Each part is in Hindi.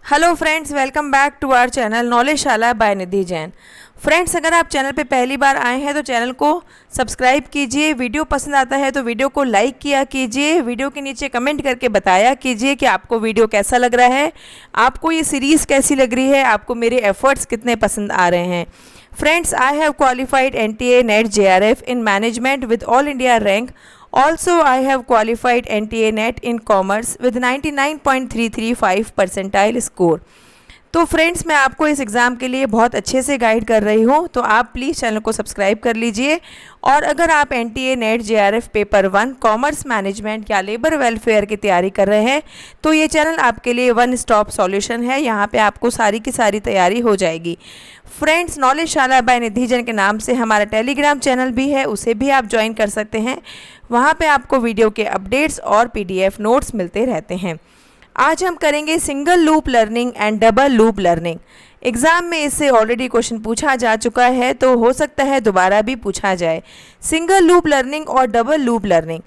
Hello friends, welcome back to our channel Knowledgeshala by Nidhi Jain. Friends, अगर आप चैनल पे पहली बार आए हैं तो चैनल को सब्सक्राइब कीजिए। वीडियो पसंद आता है तो वीडियो को लाइक किया कीजिए। वीडियो के नीचे कमेंट करके बताया कीजिए कि आपको वीडियो कैसा लग रहा है, आपको ये सीरीज़ कैसी लग रही है, आपको मेरे एफर्ट्स कितने पसंद आ रहे हैं। Friends, I have qualified NTA NET JRF in management with all India rank. Also, I have qualified NTA NET in commerce with 99.335 percentile score. तो फ्रेंड्स, मैं आपको इस एग्ज़ाम के लिए बहुत अच्छे से गाइड कर रही हूँ, तो आप प्लीज़ चैनल को सब्सक्राइब कर लीजिए। और अगर आप NTA NET JRF paper 1 commerce management या लेबर वेलफेयर की तैयारी कर रहे हैं तो ये चैनल आपके लिए वन स्टॉप सॉल्यूशन है। यहाँ पे आपको सारी की सारी तैयारी हो जाएगी। फ्रेंड्स, नॉलेजशाला बाय निधि जैन के नाम से हमारा टेलीग्राम चैनल भी है, उसे भी आप ज्वाइन कर सकते हैं। वहाँ पे आपको वीडियो के अपडेट्स और PDF नोट्स मिलते रहते हैं। आज हम करेंगे single loop learning and double loop learning. Exam में इससे ऑलरेडी क्वेश्चन पूछा जा चुका है, तो हो सकता है दोबारा भी पूछा जाए। सिंगल लूप लर्निंग और डबल लूप लर्निंग।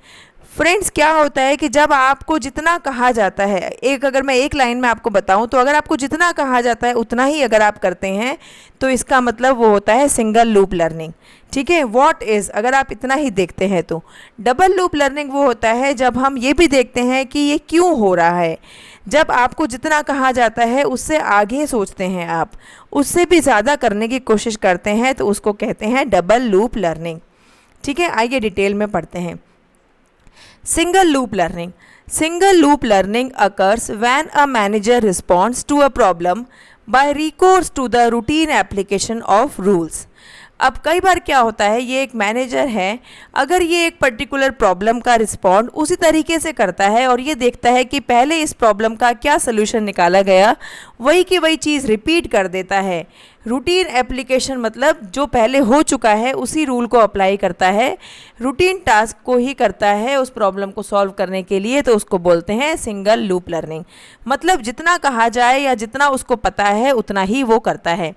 फ्रेंड्स, क्या होता है कि जब आपको जितना कहा जाता है, अगर मैं एक लाइन में आपको बताऊं तो अगर आपको जितना कहा जाता है उतना ही अगर आप करते हैं तो इसका मतलब वो होता है सिंगल लूप लर्निंग। ठीक है, व्हाट इज़, अगर आप इतना ही देखते हैं तो। डबल लूप लर्निंग वो होता है जब हम ये भी देखते हैं कि ये क्यों हो रहा है। जब आपको जितना कहा जाता है उससे आगे सोचते हैं, आप उससे भी ज़्यादा करने की कोशिश करते हैं, तो उसको कहते हैं डबल लूप लर्निंग। ठीक है, आइए डिटेल में पढ़ते हैं। Single loop learning. Single loop learning occurs when a manager responds to a problem by recourse to the routine application of rules. अब कई बार क्या होता है, ये एक मैनेजर है, अगर ये एक पर्टिकुलर प्रॉब्लम का रिस्पॉन्ड उसी तरीके से करता है और ये देखता है कि पहले इस प्रॉब्लम का क्या सलूशन निकाला गया, वही की वही चीज़ रिपीट कर देता है। रूटीन एप्लीकेशन मतलब जो पहले हो चुका है उसी रूल को अप्लाई करता है, रूटीन टास्क को ही करता है उस प्रॉब्लम को सॉल्व करने के लिए, तो उसको बोलते हैं सिंगल लूप लर्निंग। मतलब जितना कहा जाए या जितना उसको पता है उतना ही वो करता है।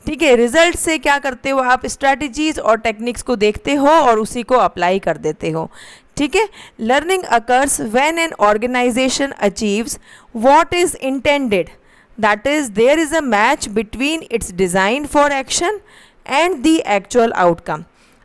ठीक है, रिजल्ट से क्या करते हो आप, स्ट्रैटेजीज और टेक्निक्स को देखते हो और उसी को अप्लाई कर देते हो। ठीक है, learning occurs when an organisation achieves what is intended, that is there is a match between its design for action and the actual outcome.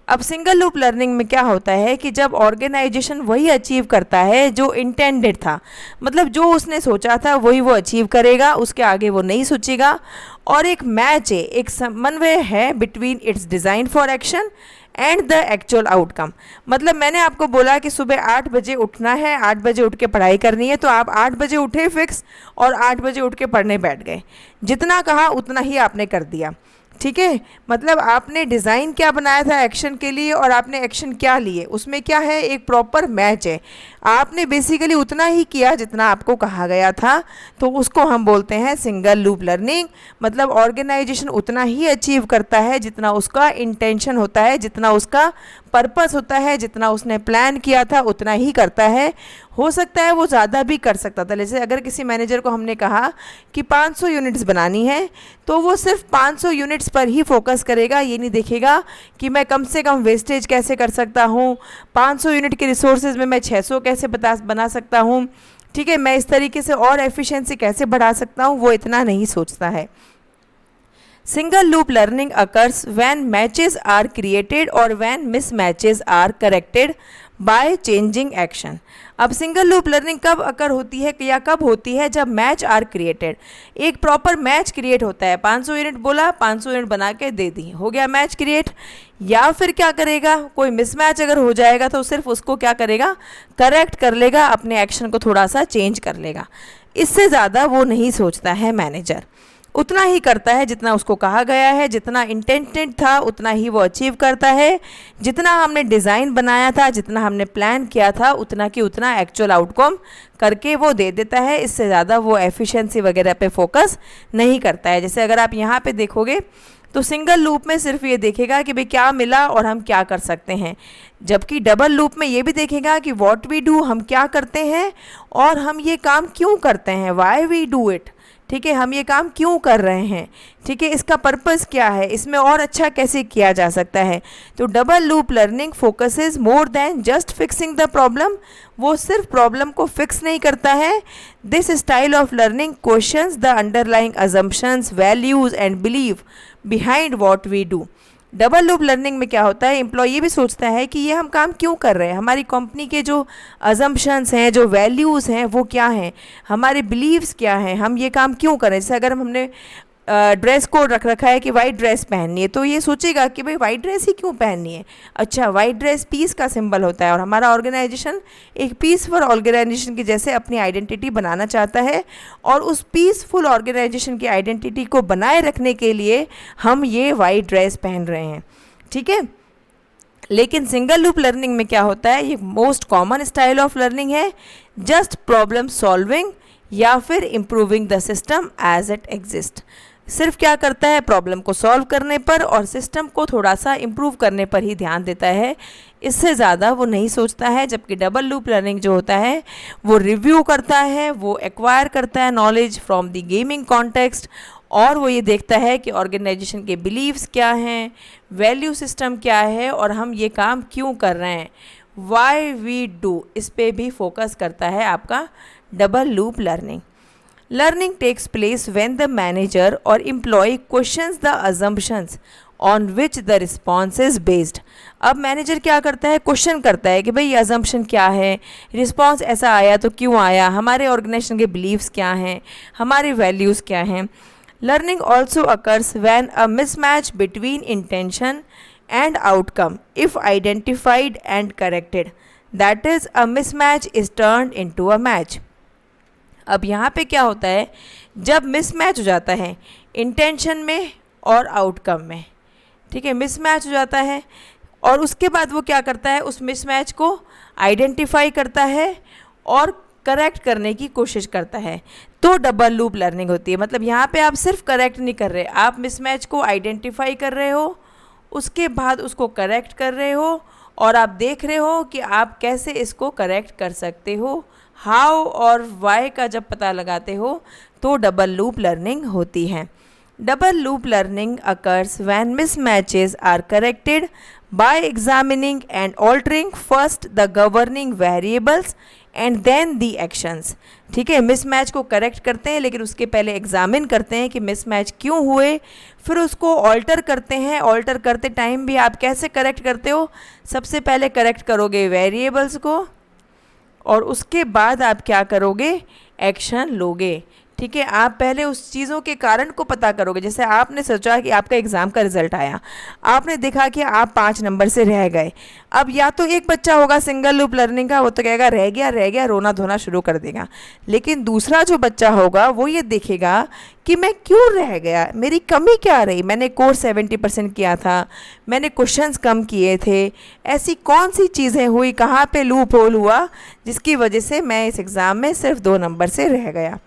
अब सिंगल लूप लर्निंग में क्या होता है कि जब ऑर्गेनाइजेशन वही अचीव करता है जो इंटेंडेड था, मतलब जो उसने सोचा था वही वो अचीव करेगा, उसके आगे वो नहीं सोचेगा, और एक मैच है, एक समन्वय है between its design for action and the actual outcome. मतलब मैंने आपको बोला कि सुबह 8 बजे उठना है, 8 बजे उठ के पढ़ाई करनी है, तो आप 8 बजे उठे फिक्स और 8 बजे उठ के पढ़ने बैठ गए। जितना कहा उतना ही आपने कर दिया। ठीक है, मतलब आपने डिज़ाइन क्या बनाया था एक्शन के लिए और आपने एक्शन क्या लिए, उसमें क्या है, एक प्रॉपर मैच है। आपने बेसिकली उतना ही किया जितना आपको कहा गया था, तो उसको हम बोलते हैं सिंगल लूप लर्निंग। मतलब ऑर्गेनाइजेशन उतना ही अचीव करता है जितना उसका इंटेंशन होता है, जितना उसका पर्पस होता है, जितना उसने प्लान किया था उतना ही करता है। हो सकता है वो ज़्यादा भी कर सकता था। जैसे अगर किसी मैनेजर को हमने कहा कि 500 यूनिट्स बनानी है, तो वो सिर्फ 500 यूनिट्स पर ही फोकस करेगा, ये नहीं देखेगा कि मैं कम से कम वेस्टेज कैसे कर सकता हूँ, 500 यूनिट के रिसोर्सेज में मैं 600 कैसे बना सकता हूँ। ठीक है, मैं इस तरीके से और एफिशिएंसी कैसे बढ़ा सकता हूँ, वो इतना नहीं सोचता है। Single loop learning occurs when matches are created or when mismatches are corrected by changing action. अब सिंगल लूप लर्निंग कब अकर होती है या कब होती है, जब मैच आर क्रिएटेड, एक प्रॉपर मैच क्रिएट होता है। 500 यूनिट बोला, 500 यूनिट बना के दे दी, हो गया मैच क्रिएट। या फिर क्या करेगा, कोई मिसमैच अगर हो जाएगा तो सिर्फ उसको क्या करेगा, करेक्ट कर लेगा, अपने एक्शन को थोड़ा सा चेंज कर लेगा। इससे ज़्यादा वो नहीं सोचता है मैनेजर, उतना ही करता है जितना उसको कहा गया है, जितना इंटेंटेड था उतना ही वो अचीव करता है, जितना हमने डिज़ाइन बनाया था, जितना हमने प्लान किया था उतना की उतना एक्चुअल आउटकम करके वो दे देता है। इससे ज़्यादा वो एफिशिएंसी वगैरह पे फोकस नहीं करता है। जैसे अगर आप यहाँ पे देखोगे तो सिंगल लूप में सिर्फ ये देखेगा कि भाई क्या मिला और हम क्या कर सकते हैं, जबकि डबल लूप में ये भी देखेगा कि व्हाट वी डू, हम क्या करते हैं और हम ये काम क्यों करते हैं, वाई वी डू इट। ठीक है, हम ये काम क्यों कर रहे हैं, ठीक है, इसका पर्पस क्या है, इसमें और अच्छा कैसे किया जा सकता है। तो double loop learning focuses more than just fixing the problem, वो सिर्फ प्रॉब्लम को फिक्स नहीं करता है। This style of learning questions the underlying assumptions, values and belief behind what we do. Double loop learning में क्या होता है, एम्प्लॉय भी सोचता है कि ये हम काम क्यों कर रहे हैं, हमारी कंपनी के जो अजम्पशंस हैं, जो वैल्यूज़ हैं वो क्या हैं, हमारे बिलीव्स क्या हैं, हम ये काम क्यों कर रहे हैं। जैसे अगर हमने ड्रेस कोड रख रखा है कि वाइट ड्रेस पहननी है, तो ये सोचेगा कि भाई वाइट ड्रेस ही क्यों पहननी है। अच्छा, वाइट ड्रेस पीस का सिंबल होता है और हमारा ऑर्गेनाइजेशन एक पीसफुल ऑर्गेनाइजेशन की जैसे अपनी आइडेंटिटी बनाना चाहता है, और उस पीसफुल ऑर्गेनाइजेशन की आइडेंटिटी को बनाए रखने के लिए हम ये वाइट ड्रेस पहन रहे हैं, ठीक है। लेकिन सिंगल लूप लर्निंग में क्या होता है, ये most common style of learning है, जस्ट प्रॉब्लम सॉल्विंग या फिर improving the system as it exist. सिर्फ क्या करता है, प्रॉब्लम को सॉल्व करने पर और सिस्टम को थोड़ा सा इम्प्रूव करने पर ही ध्यान देता है, इससे ज़्यादा वो नहीं सोचता है। जबकि डबल लूप लर्निंग जो होता है वो रिव्यू करता है, वो एक्वायर करता है knowledge from the gaming context, और वो ये देखता है कि ऑर्गेनाइजेशन के बिलीव्स क्या हैं, वैल्यू सिस्टम क्या है, और हम ये काम क्यों कर रहे हैं, वाई वी डू, इस पे भी फोकस करता है आपका double loop learning. Learning takes place when the manager or employee questions the assumptions on which the response is based। अब मैनेजर क्या करता है, क्वेश्चन करता है कि भाई ये अजम्पशन क्या है, रिस्पॉन्स ऐसा आया तो क्यों आया, हमारे ऑर्गेनाइजेशन के बिलीव्स क्या हैं, हमारे वैल्यूज़ क्या हैं। Learning also occurs when a mismatch between intention and outcome if identified and corrected, that is a mismatch is turned into a match. अब यहाँ पे क्या होता है, जब मिसमैच हो जाता है इंटेंशन में और आउटकम में, ठीक है, मिसमैच हो जाता है, और उसके बाद वो क्या करता है, उस मिसमैच को आइडेंटिफाई करता है और करेक्ट करने की कोशिश करता है, तो डबल लूप लर्निंग होती है। मतलब यहाँ पे आप सिर्फ करेक्ट नहीं कर रहे, आप मिसमैच को आइडेंटिफाई कर रहे हो, उसके बाद उसको करेक्ट कर रहे हो, और आप देख रहे हो कि आप कैसे इसको करेक्ट कर सकते हो। हाउ और वाई का जब पता लगाते हो तो डबल लूप लर्निंग होती है। Double loop learning occurs when mismatches are corrected by examining and altering first the governing variables and then the actions. ठीक है, मिसमैच को करेक्ट करते हैं, लेकिन उसके पहले एग्जामिन करते हैं कि मिसमैच क्यों हुए, फिर उसको ऑल्टर करते हैं। ऑल्टर करते टाइम भी आप कैसे करेक्ट करते हो, सबसे पहले करेक्ट करोगे वेरिएबल्स को, और उसके बाद आप क्या करोगे, एक्शन लोगे। ठीक है, आप पहले उस चीज़ों के कारण को पता करोगे। जैसे आपने सोचा कि आपका एग्ज़ाम का रिजल्ट आया, आपने देखा कि आप 5 नंबर से रह गए। अब या तो एक बच्चा होगा सिंगल लूप लर्निंग का, वो तो कहेगा रह गया रोना धोना शुरू कर देगा। लेकिन दूसरा जो बच्चा होगा वो ये देखेगा कि मैं क्यों रह गया, मेरी कमी क्या रही, मैंने कोर्स 70% किया था, मैंने क्वेश्चंस कम किए थे, ऐसी कौन सी चीज़ें हुई, कहाँ पे लूप होल हुआ जिसकी वजह से मैं इस एग्ज़ाम में सिर्फ 2 नंबर से रह गया।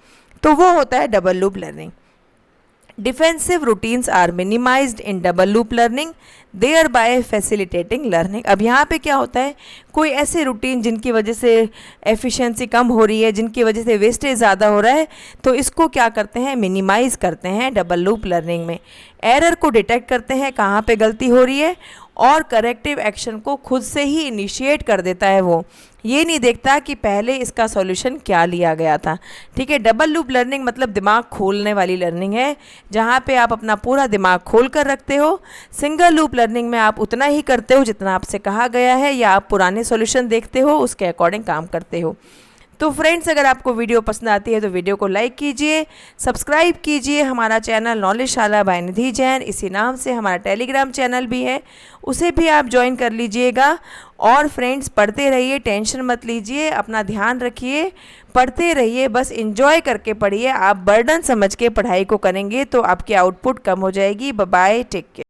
तो वो होता है double loop learning. Defensive routines are minimised in double loop learning thereby facilitating learning. अब यहाँ पे क्या होता है, कोई ऐसे रूटीन जिनकी वजह से एफिशिएंसी कम हो रही है, जिनकी वजह से वेस्टेज ज़्यादा हो रहा है, तो इसको क्या करते हैं, मिनिमाइज़ करते हैं डबल लूप लर्निंग में। एरर को डिटेक्ट करते हैं कहाँ पे गलती हो रही है, और करेक्टिव एक्शन को खुद से ही इनिशिएट कर देता है। वो ये नहीं देखता कि पहले इसका सॉल्यूशन क्या लिया गया था। ठीक है, डबल लूप लर्निंग मतलब दिमाग खोलने वाली लर्निंग है, जहाँ पे आप अपना पूरा दिमाग खोल कर रखते हो। सिंगल लूप लर्निंग में आप उतना ही करते हो जितना आपसे कहा गया है, या आप पुराने सॉल्यूशन देखते हो, उसके अकॉर्डिंग काम करते हो। तो फ्रेंड्स, अगर आपको वीडियो पसंद आती है तो वीडियो को लाइक कीजिए, सब्सक्राइब कीजिए हमारा चैनल नॉलेजशाला बाय निधि जैन, इसी नाम से हमारा टेलीग्राम चैनल भी है, उसे भी आप ज्वाइन कर लीजिएगा। और फ्रेंड्स, पढ़ते रहिए, टेंशन मत लीजिए, अपना ध्यान रखिए, पढ़ते रहिए, बस एंजॉय करके पढ़िए। आप बर्डन समझ के पढ़ाई को करेंगे तो आपकी आउटपुट कम हो जाएगी। Bye bye, take care.